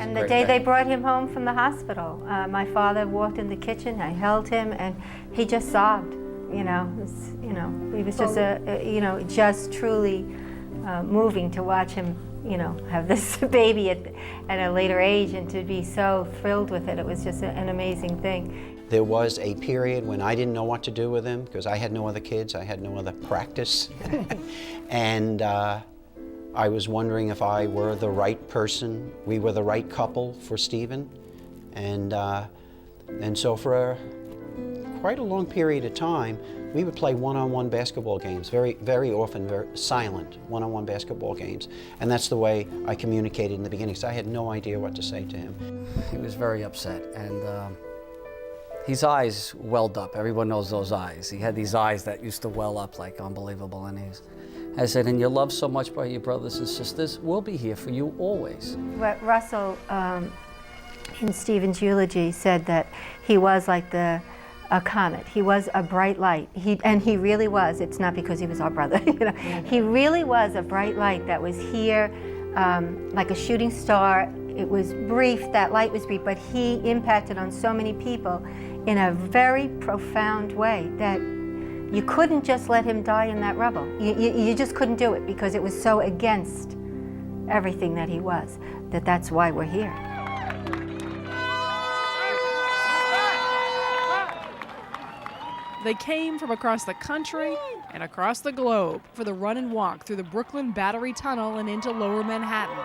And the day they brought him home from the hospital, my father walked in the kitchen, I held him, and he just sobbed. He was just just truly moving to watch him, have this baby at a later age and to be so thrilled with it. It was just an amazing thing. There was a period when I didn't know what to do with him because I had no other kids, I had no other practice. And I was wondering if I were the right person, we were the right couple for Stephen. And so for quite a long period of time, we would play one-on-one basketball games, very, very often, very silent one-on-one basketball games. And that's the way I communicated in the beginning, so I had no idea what to say to him. He was very upset, and his eyes welled up. Everyone knows those eyes. He had these eyes that used to well up like unbelievable. And I said, and you're loved so much by your brothers and sisters, we'll be here for you always. Russell, in Stephen's eulogy, said that he was like a comet. He was a bright light. And he really was. It's not because he was our brother. He really was a bright light that was here like a shooting star. It was brief, that light was brief, but he impacted on so many people in a very profound way that you couldn't just let him die in that rubble. You just couldn't do it because it was so against everything that he was, that's why we're here. They came from across the country and across the globe for the run and walk through the Brooklyn Battery Tunnel and into Lower Manhattan.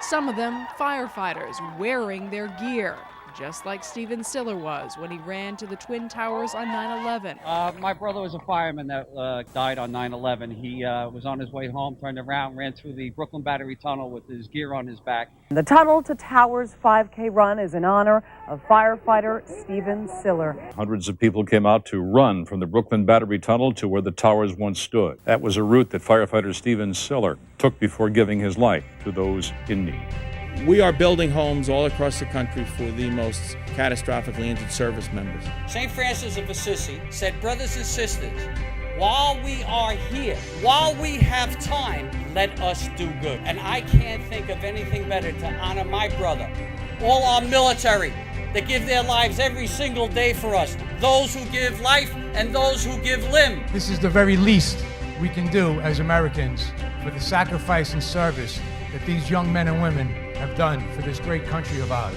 Some of them firefighters wearing their gear, just like Stephen Siller was when he ran to the Twin Towers on 9/11. My brother was a fireman that died on 9/11. He was on his way home, turned around, ran through the Brooklyn Battery Tunnel with his gear on his back. The Tunnel to Towers 5K run is in honor of firefighter Stephen Siller. Hundreds of people came out to run from the Brooklyn Battery Tunnel to where the towers once stood. That was a route that firefighter Stephen Siller took before giving his life to those in need. We are building homes all across the country for the most catastrophically injured service members. St. Francis of Assisi said, brothers and sisters, while we are here, while we have time, let us do good. And I can't think of anything better to honor my brother, all our military that give their lives every single day for us, those who give life and those who give limb. This is the very least we can do as Americans for the sacrifice and service that these young men and women have done for this great country of ours.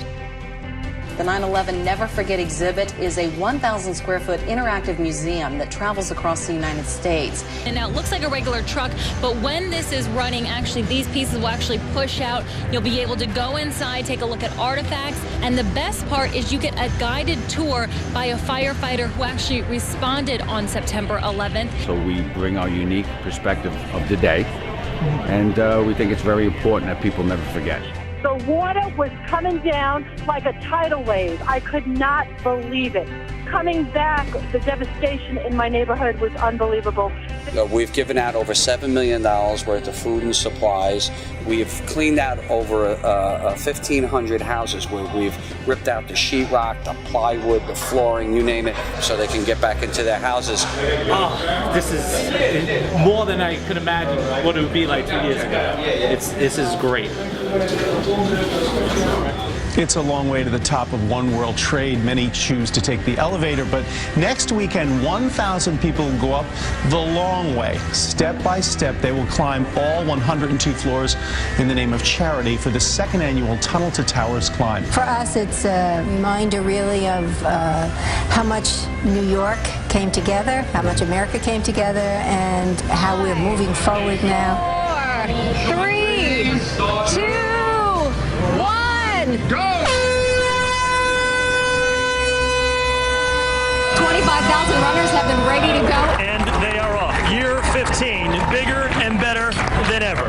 The 9/11 Never Forget exhibit is a 1,000 square foot interactive museum that travels across the United States. And now it looks like a regular truck, but when this is running, actually these pieces will actually push out. You'll be able to go inside, take a look at artifacts, and the best part is you get a guided tour by a firefighter who actually responded on September 11th. So we bring our unique perspective of the day, and we think it's very important that people never forget. The water was coming down like a tidal wave. I could not believe it. Coming back, the devastation in my neighborhood was unbelievable. We've given out over $7 million worth of food and supplies. We've cleaned out over 1,500 houses where we've ripped out the sheetrock, the plywood, the flooring, you name it, so they can get back into their houses. Oh, this is more than I could imagine what it would be like 2 years ago. This is great. It's a long way to the top of One World Trade. Many choose to take the elevator, but next weekend, 1,000 people will go up the long way. Step by step, they will climb all 102 floors in the name of charity for the second annual Tunnel to Towers climb. For us, it's a reminder really of how much New York came together, how much America came together, and how we're moving forward now. 4, 3, 2, 1, go! 25,000 runners have been ready to go. And they are off. Year 15, bigger and better than ever.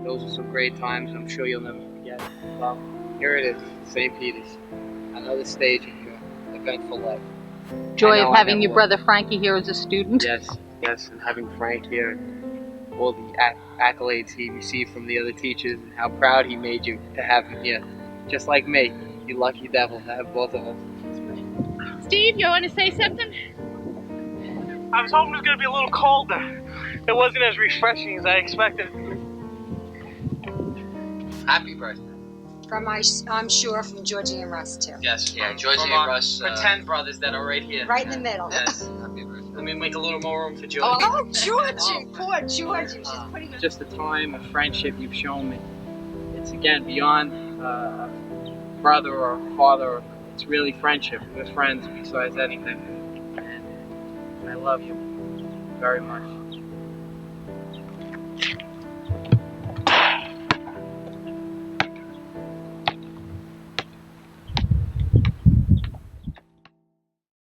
Those are some great times I'm sure you'll never forget. Well, here it is, St. Peter's. Another stage in your eventful life. Joy of having your brother Frankie here as a student. Yes, and having Frank here, and all the accolades he received from the other teachers, and how proud he made you to have him here. Just like me, you lucky devil to have both of us. Steve, you want to say something? I was hoping it was going to be a little colder. It wasn't as refreshing as I expected. Happy birthday. From I'm sure from Georgie and Russ too. Yes, yeah, Georgie and Russ. Pretend brothers that are right here. Right in the middle. Yes, happy birthday. Let me make a little more room for Georgie. Oh, Georgie, poor Georgie. She's putting her. Just the time of friendship you've shown me. It's again beyond brother or father. It's really friendship. We're friends besides anything. And I love you very much.